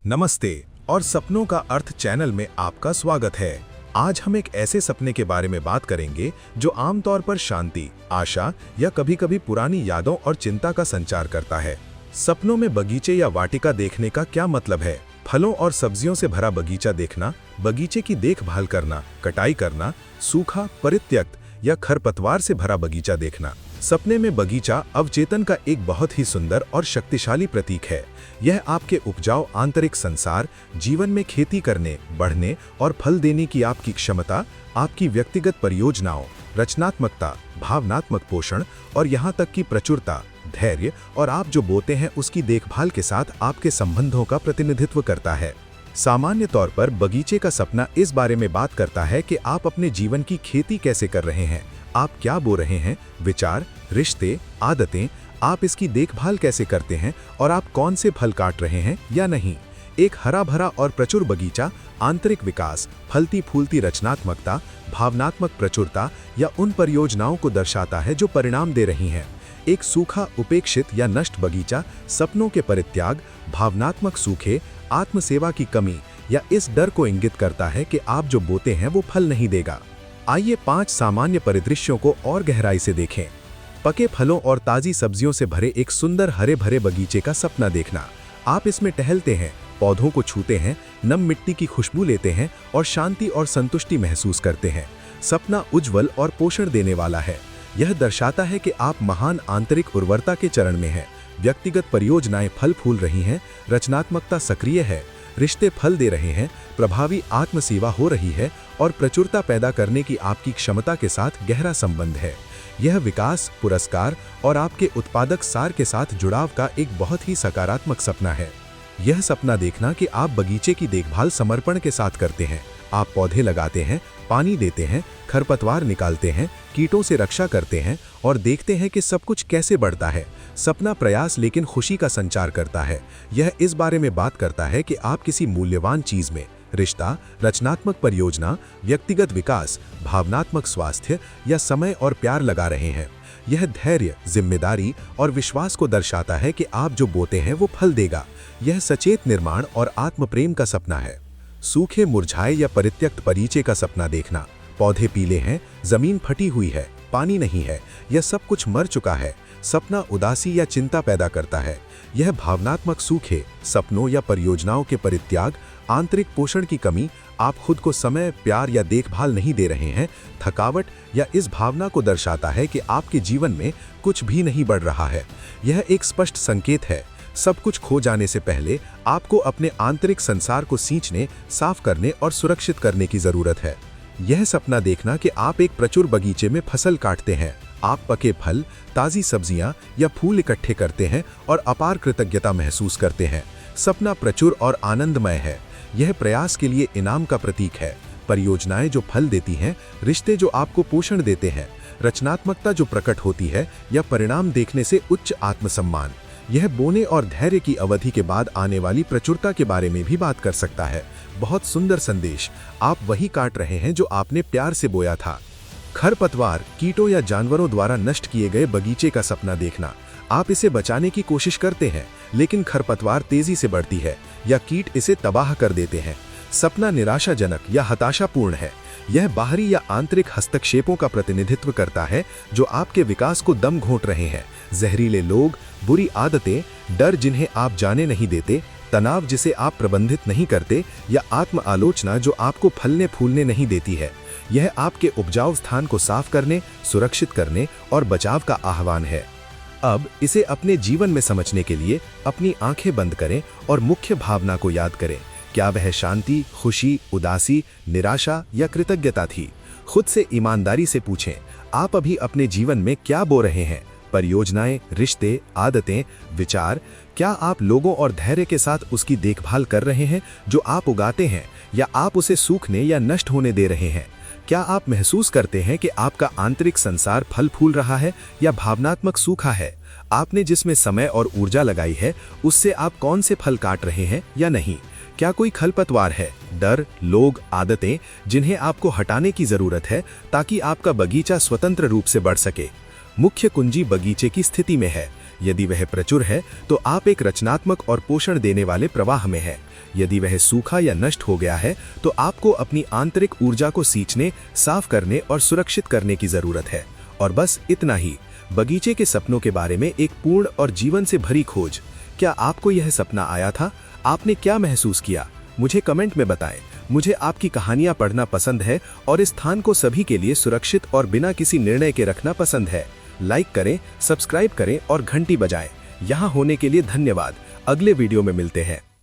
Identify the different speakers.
Speaker 1: नमस्ते और सपनों का अर्थ चैनल में आपका स्वागत है। आज हम एक ऐसे सपने के बारे में बात करेंगे जो आमतौर पर शांति, आशा या कभी-कभी पुरानी यादों और चिंता का संचार करता है। सपनों में बगीचे या वाटिका देखने का क्या मतलब है? फलों और सब्जियों से भरा बगीचा देखना, बगीचे की देखभाल करना, कटाई करना, सूखा, परित्यक्त या खरपतवार से भरा बगीचा देखना। सपने में बगीचा अवचेतन का एक बहुत ही सुंदर और शक्तिशाली प्रतीक है। यह आपके उपजाऊ आंतरिक संसार, जीवन में खेती करने, बढ़ने और फल देने की आपकी क्षमता, आपकी व्यक्तिगत परियोजनाओं, रचनात्मकता, भावनात्मक पोषण और यहाँ तक कि प्रचुरता, धैर्य और आप जो बोते हैं उसकी देखभाल के साथ आपके संबंधों का प्रतिनिधित्व करता है। सामान्य तौर पर बगीचे का सपना इस बारे में बात करता है कि आप अपने जीवन की खेती कैसे कर रहे हैं, आप क्या बो रहे हैं, विचार, रिश्ते, आदतें, आप इसकी देखभाल कैसे करते हैं और आप कौन से फल काट रहे हैं या नहीं। एक हरा भरा और प्रचुर बगीचा आंतरिक विकास, फलती फूलती रचनात्मकता, भावनात्मक प्रचुरता या उन परियोजनाओं को दर्शाता है जो परिणाम दे रही हैं। एक सूखा, उपेक्षित या नष्ट बगीचा सपनों के परित्याग, भावनात्मक सूखे, आत्मसेवा की कमी या इस डर को इंगित करता है कि आप जो बोते हैं वो फल नहीं देगा। आइए 5 सामान्य परिदृश्यों को और गहराई से देखें। पके फलों और ताज़ी सब्जियों से भरे एक सुंदर हरे भरे बगीचे का सपना देखना। आप इसमें टहलते हैं, पौधों को छूते हैं, नम मिट्टी की खुशबू लेते हैं और शांति और संतुष्टि महसूस करते हैं। सपना उज्जवल और पोषण देने वाला है। यह दर्शाता है कि आप महान आंतरिक उर्वरता के चरण में हैं। व्यक्तिगत परियोजनाएं फल फूल रही हैं, रचनात्मकता सक्रिय है, रिश्ते फल दे रहे हैं, प्रभावी आत्मसेवा हो रही है और प्रचुरता पैदा करने की आपकी क्षमता के साथ गहरा संबंध है। यह विकास, पुरस्कार और आपके उत्पादक सार के साथ जुड़ाव का एक बहुत ही सकारात्मक सपना है। यह सपना देखना कि आप बगीचे की देखभाल समर्पण के साथ करते हैं। आप पौधे लगाते हैं, पानी देते हैं, खरपतवार निकालते हैं, कीटों से रक्षा करते हैं और देखते हैं कि सब कुछ कैसे बढ़ता है। सपना प्रयास लेकिन खुशी का संचार करता है। यह इस बारे में बात करता है कि आप किसी मूल्यवान चीज में, रिश्ता, रचनात्मक परियोजना, व्यक्तिगत विकास, भावनात्मक स्वास्थ्य या समय और प्यार लगा रहे हैं। यह धैर्य, जिम्मेदारी और विश्वास को दर्शाता है कि आप जो बोते हैं वो फल देगा। यह सचेत निर्माण और आत्म प्रेम का सपना है। सूखे, मुरझाए या परित्यक्त बगीचे का सपना देखना। पौधे पीले हैं, जमीन फटी हुई है, पानी नहीं है, यह सब कुछ मर चुका है। सपना उदासी या चिंता पैदा करता है। यह भावनात्मक सूखे, सपनों या परियोजनाओं के परित्याग, आंतरिक पोषण की कमी, आप खुद को समय, प्यार या देखभाल नहीं दे रहे हैं, थकावट या इस भावना को दर्शाता है कि आपके जीवन में कुछ भी नहीं बढ़ रहा है। यह एक स्पष्ट संकेत है। सब कुछ खो जाने से पहले आपको अपने आंतरिक संसार को सींचने, साफ करने और सुरक्षित करने की जरूरत है। यह सपना देखना कि आप एक प्रचुर बगीचे में फसल काटते हैं। आप पके फल, ताज़ी सब्जियां या फूल इकट्ठे करते हैं और अपार कृतज्ञता महसूस करते हैं। सपना प्रचुर और आनंदमय है। यह प्रयास के लिए इनाम का प्रतीक है। परियोजनाएं जो फल देती हैं, रिश्ते जो आपको पोषण देते हैं, रचनात्मकता जो प्रकट होती है या परिणाम देखने से उच्च आत्मसम्मान। यह बोने और धैर्य की अवधि के बाद आने वाली प्रचुरता के बारे में भी बात कर सकता है। बहुत सुंदर संदेश। आप वही काट रहे हैं जो आपने प्यार से बोया था। खरपतवार, कीटों या जानवरों द्वारा नष्ट किए गए बगीचे का सपना देखना। आप इसे बचाने की कोशिश करते हैं, लेकिन खरपतवार तेजी से बढ़ती है या कीट इसे तबाह कर देते हैं। सपना निराशाजनक या हताशापूर्ण है। यह बाहरी या आंतरिक हस्तक्षेपों का प्रतिनिधित्व करता है जो आपके विकास को दम घोंट रहे हैं। जहरीले लोग, बुरी आदतें, डर जिन्हें आप जाने नहीं देते, तनाव जिसे आप प्रबंधित नहीं करते या आत्म आलोचना जो आपको फलने फूलने नहीं देती है। यह आपके उपजाऊ स्थान को साफ करने, सुरक्षित करने और बचाव का आह्वान है। अब इसे अपने जीवन में समझने के लिए अपनी आंखें बंद करें और मुख्य भावना को याद करें। क्या वह शांति, खुशी, उदासी, निराशा या कृतज्ञता थी? खुद से ईमानदारी से पूछें, आप अभी अपने जीवन में क्या बो रहे हैं? परियोजनाएं, रिश्ते, आदतें, विचार, क्या आप लोगों और धैर्य के साथ उसकी देखभाल कर रहे हैं जो आप उगाते हैं, या आप उसे सूखने या नष्ट होने दे रहे हैं? क्या आप महसूस करते हैं कि आपका आंतरिक संसार फल फूल रहा है या भावनात्मक सूखा है? आपने जिसमें समय और ऊर्जा लगाई है उससे आप कौन से फल काट रहे हैं या नहीं? क्या कोई खरपतवार है, डर, लोग, आदतें जिन्हें आपको हटाने की जरूरत है ताकि आपका बगीचा स्वतंत्र रूप से बढ़ सके? मुख्य कुंजी बगीचे की स्थिति में है। यदि वह प्रचुर है तो आप एक रचनात्मक और पोषण देने वाले प्रवाह में हैं। यदि वह सूखा या नष्ट हो गया है तो आपको अपनी आंतरिक ऊर्जा को सींचने, साफ करने और सुरक्षित करने की जरूरत है। और बस इतना ही। बगीचे के सपनों के बारे में एक पूर्ण और जीवन से भरी खोज। क्या आपको यह सपना आया था? आपने क्या महसूस किया? मुझे कमेंट में बताएं। मुझे आपकी कहानियां पढ़ना पसंद है और इस स्थान को सभी के लिए सुरक्षित और बिना किसी निर्णय के रखना पसंद है। लाइक करें, सब्सक्राइब करें और घंटी बजाएं। यहाँ होने के लिए धन्यवाद। अगले वीडियो में मिलते हैं।